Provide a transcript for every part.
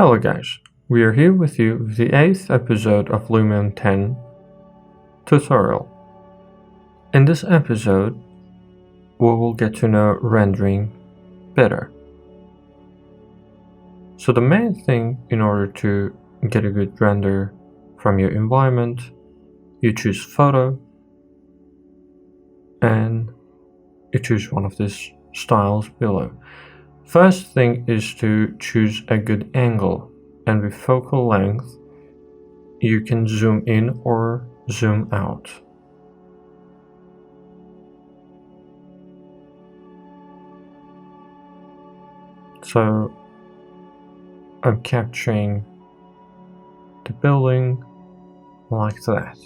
Hello guys, we are here with you with the 8th episode of Lumion 10 tutorial. In this episode, we will get to know rendering better. So the main thing in order to get a good render from your environment, you choose photo and you choose one of these styles below. First thing is to choose a good angle, and with focal length you can zoom in or zoom out. So I'm capturing the building like that.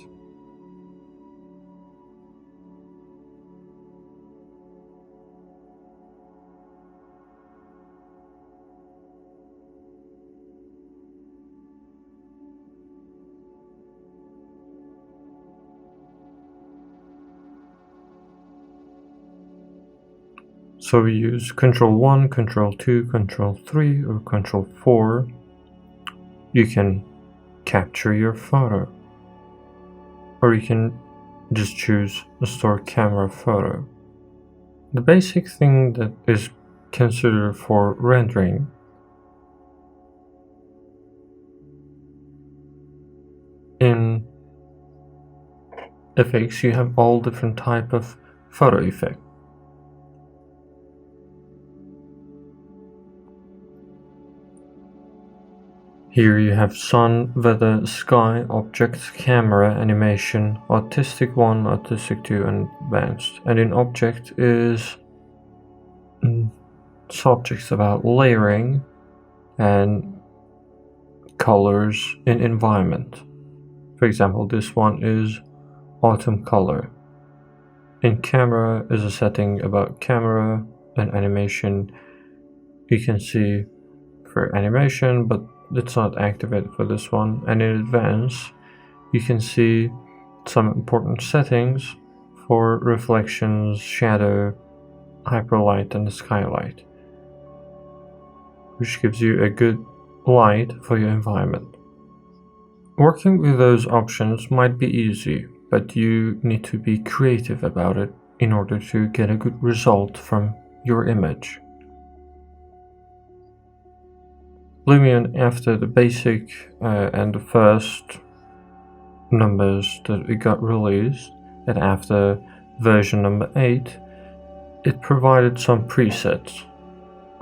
So we use Ctrl 1, Ctrl 2, Ctrl 3 or Ctrl 4. You can capture your photo, or you can just choose a store camera photo. The basic thing that is considered for rendering in effects, you have all different type of photo effect. Here you have sun, weather, sky, objects, camera, animation, artistic 1, artistic 2 and advanced. And in object is subjects about layering and colors in environment. For example, this one is autumn color. In camera is a setting about camera and animation. You can see for animation, but it's not activated for this one. And in advanced, you can see some important settings for reflections, shadow, hyperlight and the skylight, which gives you a good light for your environment. Working with those options might be easy, but you need to be creative about it in order to get a good result from your image. Lumion, after the basic and the first numbers that we got released, and after version number 8, it provided some presets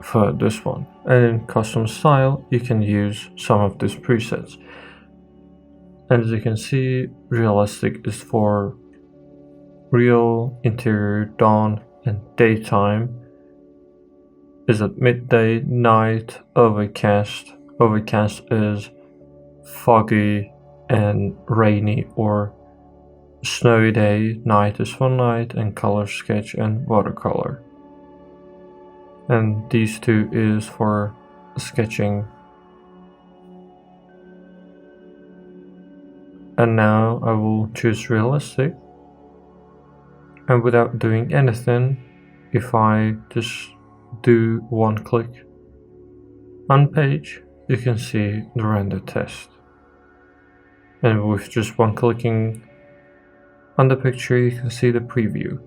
for this one. And in custom style, you can use some of these presets. And as you can see, realistic is for real, interior, dawn, and daytime. Is at midday, night, overcast. Overcast is foggy and rainy or snowy day. Night is for night, and color sketch and watercolor. And these two is for sketching. And now I will choose realistic. And without doing anything, if I just do one click on page, you can see the render test. And with just one clicking on the picture, you can see the preview.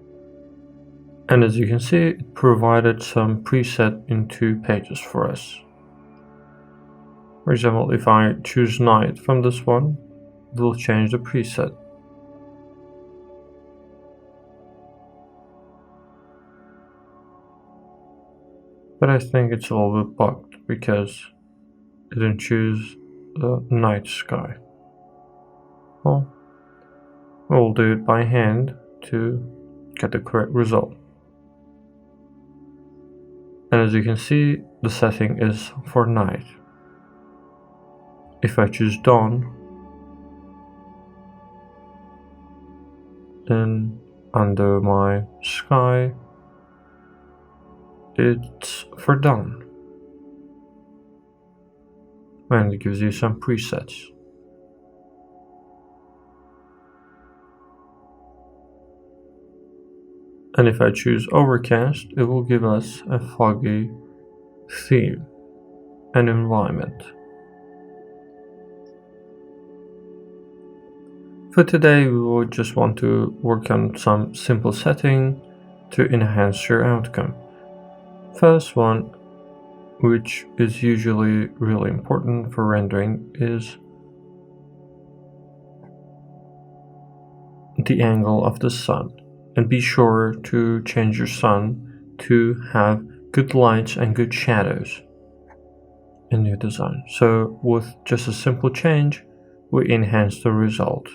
And as you can see, it provided some preset in 2 pages for us. For example, if I choose night from this one, it will change the preset. But I think it's a little bit bugged because it didn't choose the night sky. Well, we'll do it by hand to get the correct result. And as you can see, the setting is for night. If I choose dawn, then under my sky, it's for dawn. And it gives you some presets. And if I choose overcast, it will give us a foggy theme and environment. For today, we will just want to work on some simple setting to enhance your outcome. First one, which is usually really important for rendering, is the angle of the sun. And be sure to change your sun to have good lights and good shadows in your design. So with just a simple change, we enhance the result.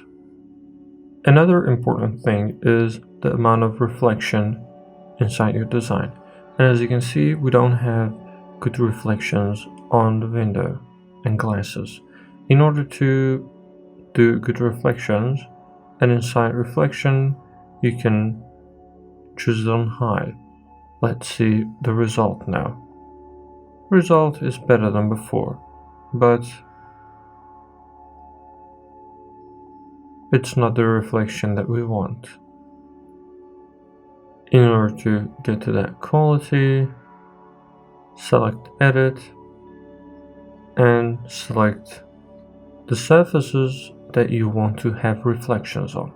Another important thing is the amount of reflection inside your design. And as you can see, we don't have good reflections on the window and glasses. In order to do good reflections and inside reflection, you can choose it on high. Let's see the result now. Result is better than before, but it's not the reflection that we want. In order to get to that quality, select Edit and select the surfaces that you want to have reflections on.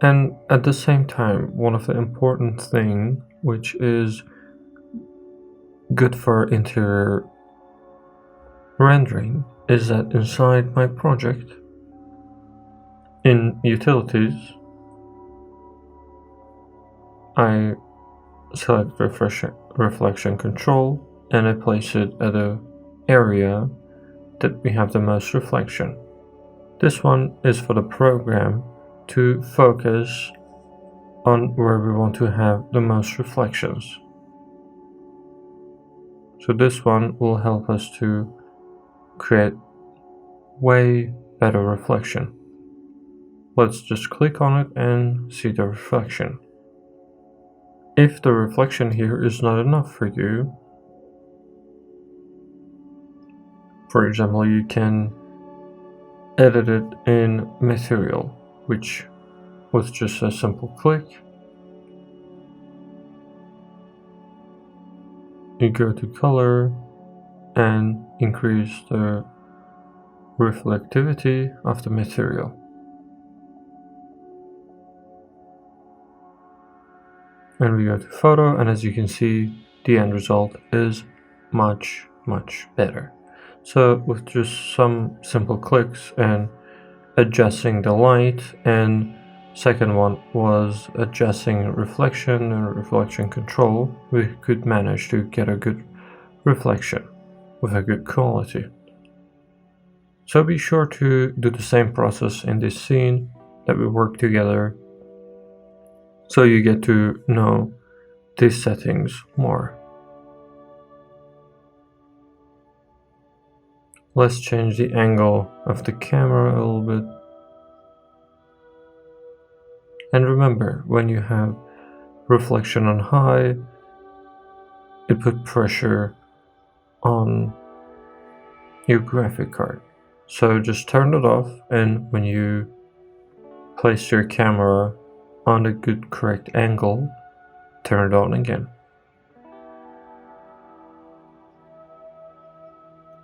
And at the same time, one of the important things which is good for interior rendering is that inside my project, in utilities, I select reflection control and I place it at an area that we have the most reflection. This one is for the program to focus on where we want to have the most reflections. So this one will help us to create way better reflection. Let's just click on it and see the reflection. If the reflection here is not enough for you, for example, you can edit it in material, which with just a simple click, you go to color and increase the reflectivity of the material. And we go to photo, and as you can see, the end result is much better. So with just some simple clicks and adjusting the light, and second one was adjusting reflection and reflection control, we could manage to get a good reflection with a good quality. So be sure to do the same process in this scene that we work together, so you get to know these settings more. Let's change the angle of the camera a little bit. And remember, when you have reflection on high, it puts pressure on your graphic card. So just turn it off, and when you place your camera on a good correct angle, turn it on again.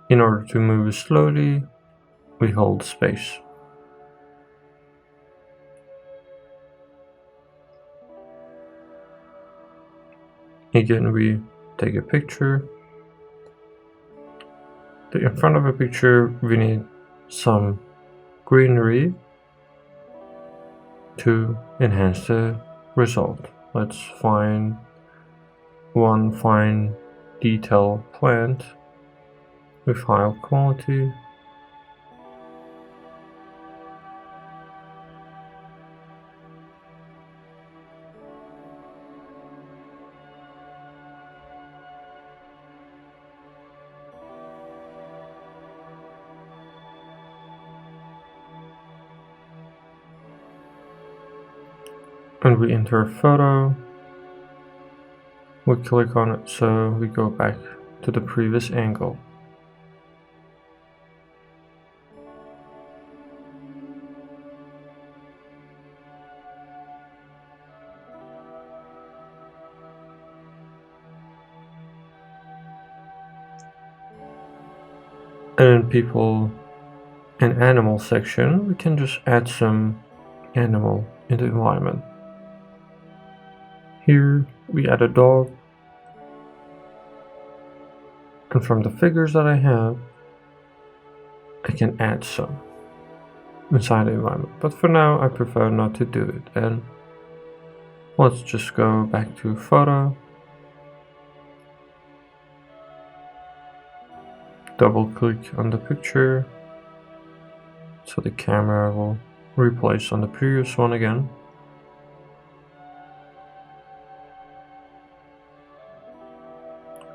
In order to move slowly, we hold space. Again, we take a picture. In front of a picture, we need some greenery to enhance the result. Let's find one fine detail plant with high quality. And we enter a photo, we click on it, so we go back to the previous angle. And then people an animal section, we can just add some animal in the environment. Here we add a dog, and from the figures that I have, I can add some inside the environment, but for now I prefer not to do it. And let's just go back to photo, double click on the picture so the camera will replace on the previous one again.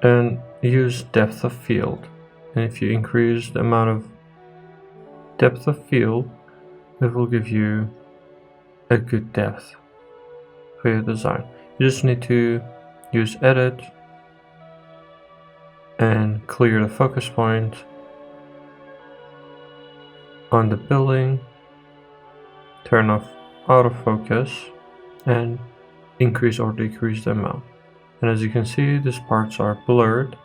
And use depth of field, and if you increase the amount of depth of field, it will give you a good depth for your design. You just need to use edit and clear the focus point on the building, turn off autofocus, and increase or decrease the amount. And as you can see, these parts are blurred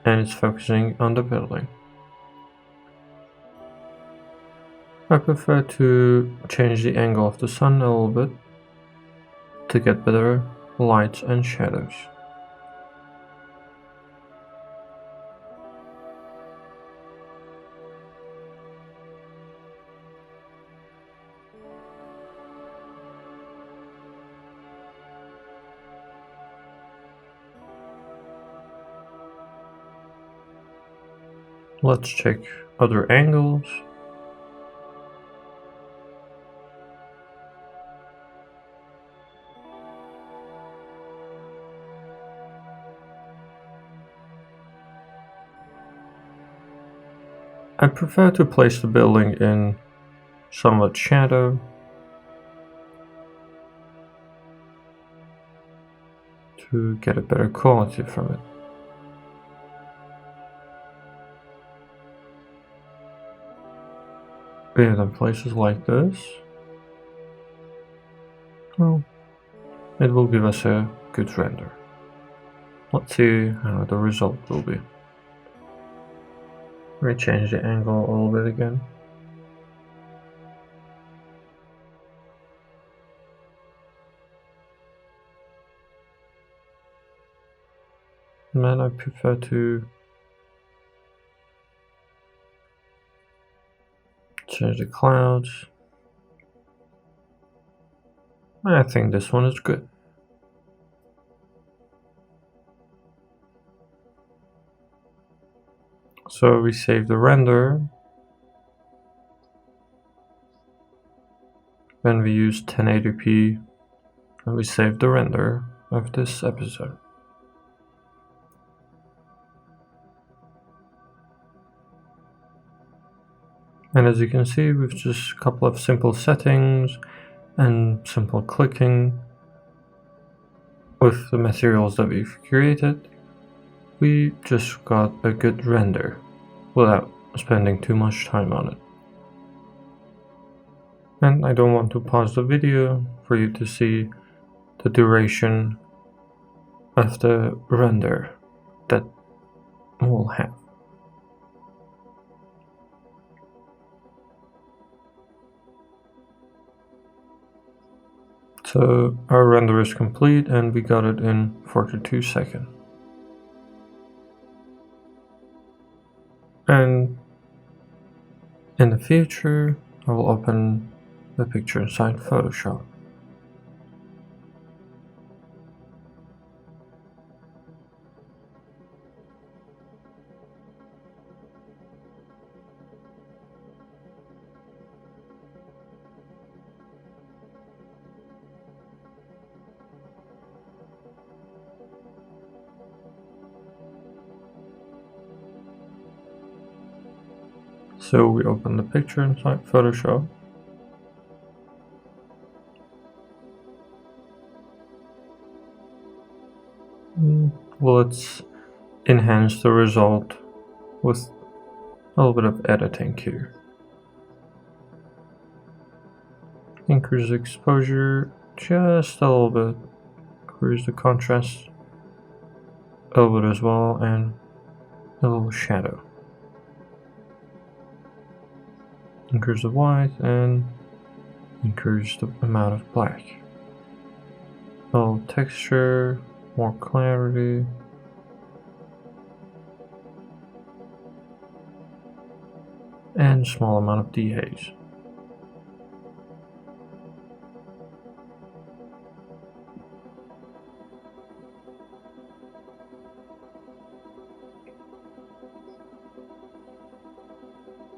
and it's focusing on the building. I prefer to change the angle of the sun a little bit to get better lights and shadows. Let's check other angles. I prefer to place the building in somewhat shadow to get a better quality from it. And in places like this, well, it will give us a good render. Let's see how the result will be. Let me change the angle a little bit again. And then I prefer to change the clouds. I think this one is good. So we save the render. Then we use 1080p and we save the render of this episode. And as you can see, with just a couple of simple settings and simple clicking with the materials that we've created, we just got a good render without spending too much time on it. And I don't want to pause the video for you to see the duration of the render that we'll have. So our render is complete and we got it in 42 seconds. And in the future, I will open the picture inside Photoshop. So we open the picture inside Photoshop. Well, let's enhance the result with a little bit of editing here. Increase the exposure just a little bit. Increase the contrast a little bit as well, and a little shadow. increase the white and increase the amount of black. So texture, more clarity. And small amount of dehaze.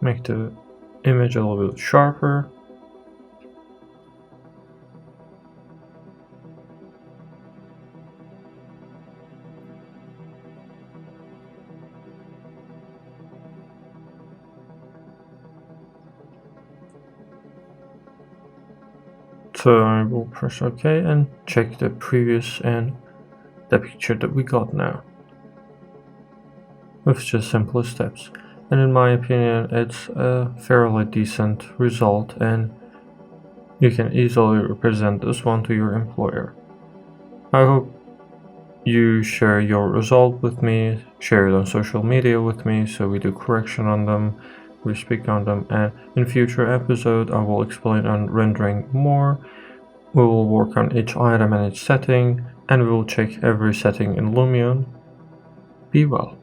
Make the image a little bit sharper. So I will press OK and check the previous and the picture that we got now with just simple steps. And in my opinion, it's a fairly decent result, and you can easily represent this one to your employer. I hope you share your result with me, share it on social media with me so we do correction on them, we speak on them, and in future episode I will explain on rendering more. We will work on each item and each setting, and we will check every setting in Lumion. Be well.